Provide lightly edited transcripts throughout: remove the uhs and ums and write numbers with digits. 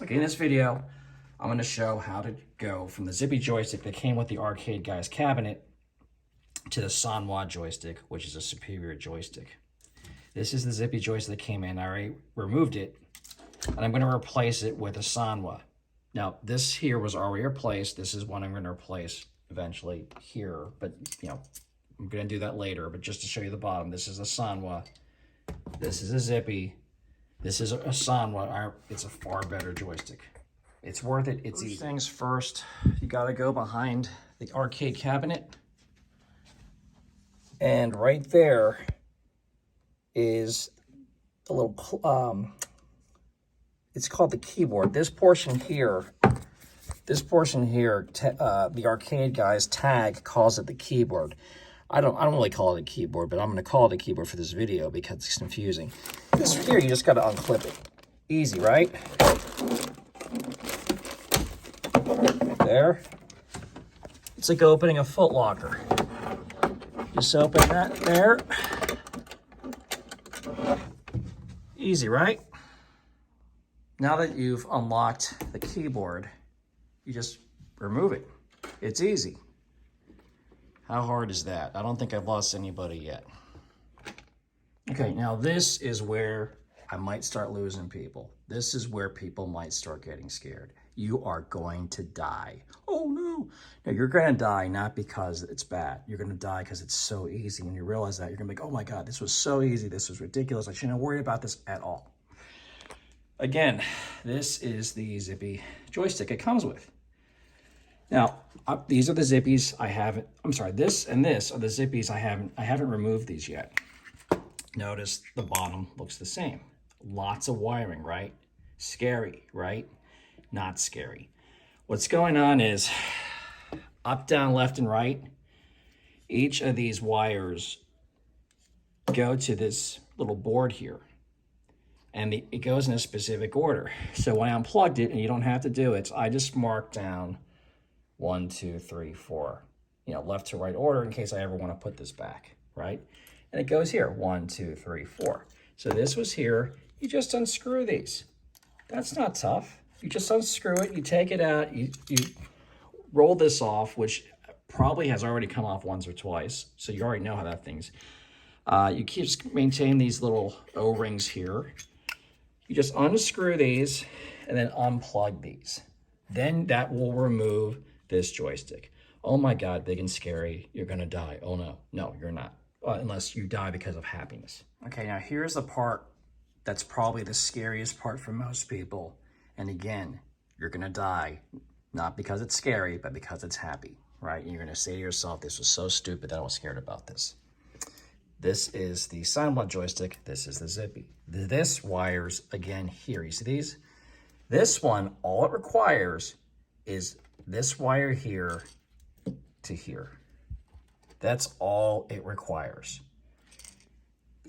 Okay, in this video, I'm going to show how to go from the Zippy joystick that came with the Arcade Guys cabinet to the Sanwa joystick, which is a superior joystick. This is the Zippy joystick that came in. I already removed it, and I'm going to replace it with a Sanwa. Now, this here was already replaced. This is one I'm going to replace eventually here, but I'm going to do that later. But just to show you the bottom, this is a Sanwa. This is a Zippy. This is a Sanwa. It's a far better joystick. It's worth it. It's easy. First things first, you got to go behind the arcade cabinet. And right there is a little, it's called the keyboard. This portion here, the Arcade Guys tag calls it the keyboard. I don't really call it a keyboard, but I'm going to call it a keyboard for this video because it's confusing. This here, you just got to unclip it. Easy, right? There. It's like opening a Foot Locker. Just open that there. Easy, right? Now that you've unlocked the keyboard, you just remove it. It's easy. How hard is that? I don't think I've lost anybody yet. Okay, now this is where I might start losing people. This is where people might start getting scared. You are going to die. Oh no. No, you're gonna die not because it's bad. You're gonna die because it's so easy. When you realize that, you're gonna be like, oh my God, this was so easy. This was ridiculous. I shouldn't have worried about this at all. Again, this is the Zippy joystick it comes with. Now, these are the Zippies I haven't, I'm sorry, this and this are the Zippies I haven't removed these yet. Notice the bottom looks the same. Lots of wiring, right? Scary, right? Not scary. What's going on is up, down, left, and right, each of these wires go to this little board here. And it goes in a specific order. So when I unplugged it, and you don't have to do it, I just marked down 1, 2, 3, 4, left to right order in case I ever want to put this back, right? And it goes here, 1, 2, 3, 4. So this was here. You just unscrew these. That's not tough. You just unscrew it, you take it out, you roll this off, which probably has already come off once or twice, so you already know how that thing's. You just maintain these little O-rings here. You just unscrew these and then unplug these. Then that will remove this joystick. Oh my God, big and scary, you're gonna die. Oh no, no, you're not, unless you die because of happiness. Okay, now here's the part that's probably the scariest part for most people. And again, you're gonna die, not because it's scary, but because it's happy, right? And you're gonna say to yourself, this was so stupid that I was scared about this. This is the Sanwa joystick, this is the Zippy. This wires, again, here, you see these? This one, all it requires is this wire here to here. That's all it requires.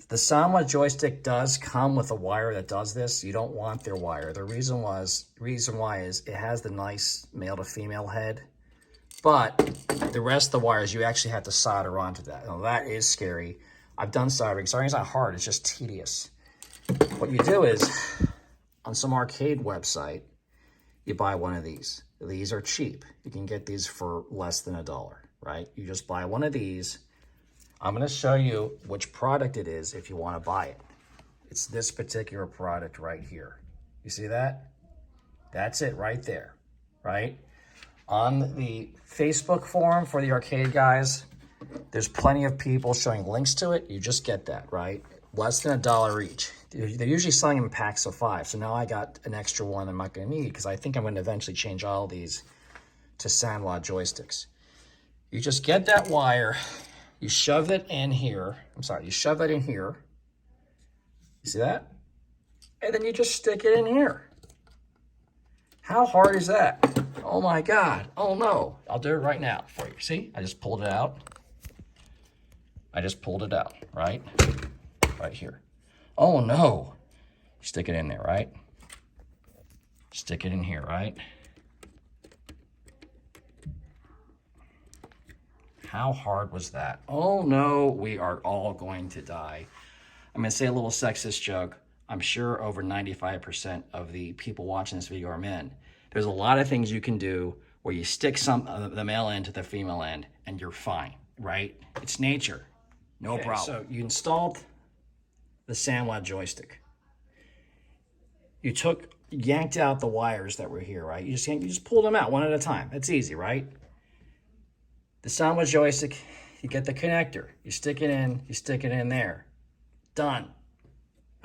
The Sanwa joystick does come with a wire that does this. You don't want their wire. The reason why is it has the nice male to female head, but the rest of the wires you actually have to solder onto that. Now that is scary. I've done soldering. Soldering's not hard, it's just tedious. What you do is, on some arcade website, you buy one of these. These are cheap. You can get these for less than $1, right? You just buy one of these. I'm gonna show you which product it is if you wanna buy it. It's this particular product right here. You see that? That's it right there, right? On the Facebook forum for the Arcade Guys, there's plenty of people showing links to it. You just get that, right? Less than $1 each. They're usually selling them in packs of 5. So now I got an extra one I'm not gonna need because I think I'm gonna eventually change all these to Sanwa joysticks. You just get that wire, you shove it in here. You shove it in here. You see that? And then you just stick it in here. How hard is that? Oh my God, oh no. I'll do it right now for you. See, I just pulled it out. Right? Right here. Oh no. Stick it in there, right? Stick it in here, right? How hard was that? Oh no, we are all going to die. I'm gonna say a little sexist joke. I'm sure over 95% of the people watching this video are men. There's a lot of things you can do where you stick the male end to the female end and you're fine, right? It's nature, no problem. So you installed the Sanwa joystick. You yanked out the wires that were here, right? You just pulled them out one at a time. It's easy, right? The Sanwa joystick, you get the connector. You stick it in there. Done.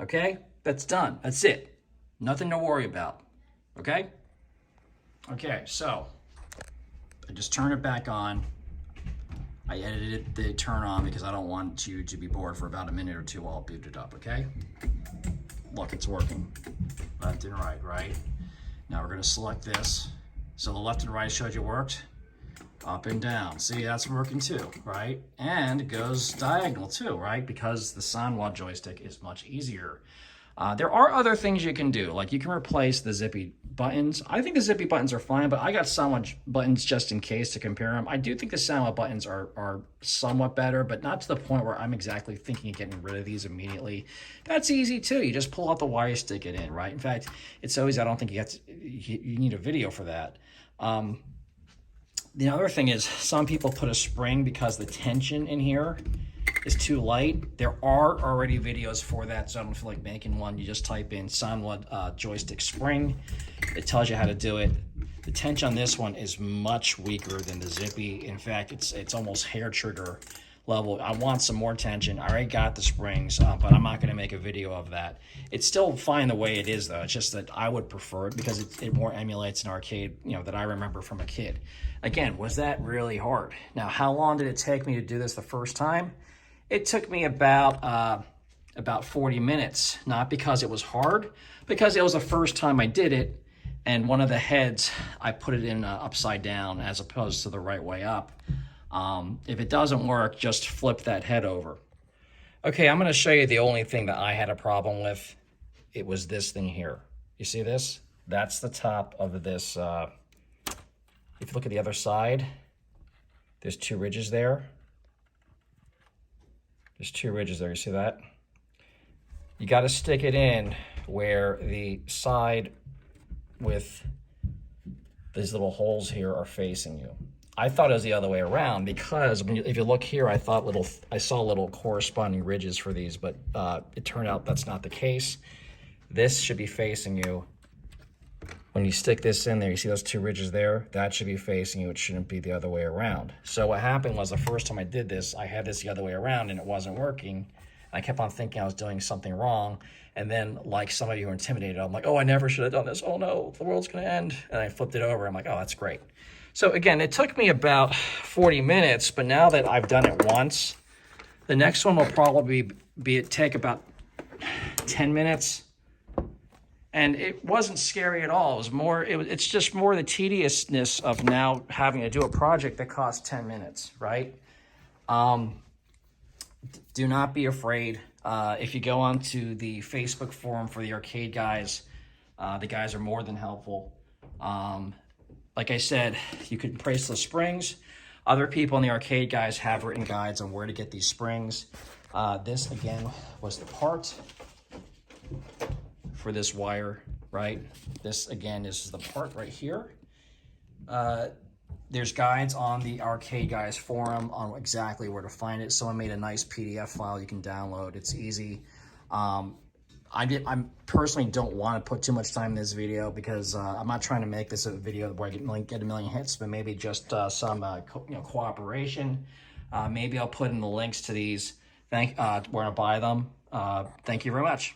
Okay? That's done. That's it. Nothing to worry about. Okay? Okay, so I just turn it back on. I edited the turn on because I don't want you to be bored for about a minute or two while I boot it up, okay? Look, it's working. Left and right, right? Now we're gonna select this. So the left and right showed you worked. Up and down. See, that's working too, right? And it goes diagonal too, right? Because the Sanwa joystick is much easier. There are other things you can do, like you can replace the Zippy buttons. I think the Zippy buttons are fine, but I got Sanwa buttons just in case to compare them. I do think the Sanwa buttons are somewhat better, but not to the point where I'm exactly thinking of getting rid of these immediately. That's easy too. You just pull out the wire, stick it in, right? In fact, it's so easy, I don't think you need a video for that. The other thing is some people put a spring because the tension in here is too light. There are already videos for that, so I don't feel like making one. You just type in Sanwa joystick spring. It tells you how to do it. The tension on this one is much weaker than the Zippy. In fact, it's almost hair trigger level. I want some more tension. I already got the springs, but I'm not going to make a video of that. It's still fine the way it is, though. It's just that I would prefer it because it more emulates an arcade, that I remember from a kid. Again, was that really hard? Now, how long did it take me to do this the first time? It took me about 40 minutes, not because it was hard, because it was the first time I did it, and one of the heads, I put it in upside down as opposed to the right way up. If it doesn't work, just flip that head over. Okay, I'm going to show you the only thing that I had a problem with. It was this thing here. You see this? That's the top of this. If you look at the other side, there's two ridges there. There's two ridges there. You see that? You got to stick it in where the side with these little holes here are facing you. I thought it was the other way around because if you look here, I saw little corresponding ridges for these, but it turned out that's not the case. This should be facing you. When you stick this in there, you see those two ridges there? That should be facing you. It shouldn't be the other way around. So what happened was the first time I did this, I had this the other way around and it wasn't working. I kept on thinking I was doing something wrong. And then, like some of you were intimidated, I'm like, oh, I never should have done this. Oh no, the world's gonna end. And I flipped it over. I'm like, oh, that's great. So again, it took me about 40 minutes, but now that I've done it once, the next one will probably take about 10 minutes. And it wasn't scary at all. It was more, it's just more the tediousness of now having to do a project that costs 10 minutes, right? Do not be afraid. If you go onto the Facebook forum for the arcade guys, the guys are more than helpful. Like I said, you can place the springs. Other people in the arcade guys have written guides on where to get these springs. This, again, was the part for this wire, right? This, again, is the part right here. There's guides on the arcade guys forum on exactly where to find it. Someone made a nice PDF file you can download. It's easy. I personally don't want to put too much time in this video because I'm not trying to make this a video where I get a million hits, but maybe just some cooperation. Maybe I'll put in the links to these. Where to buy them. Thank you very much.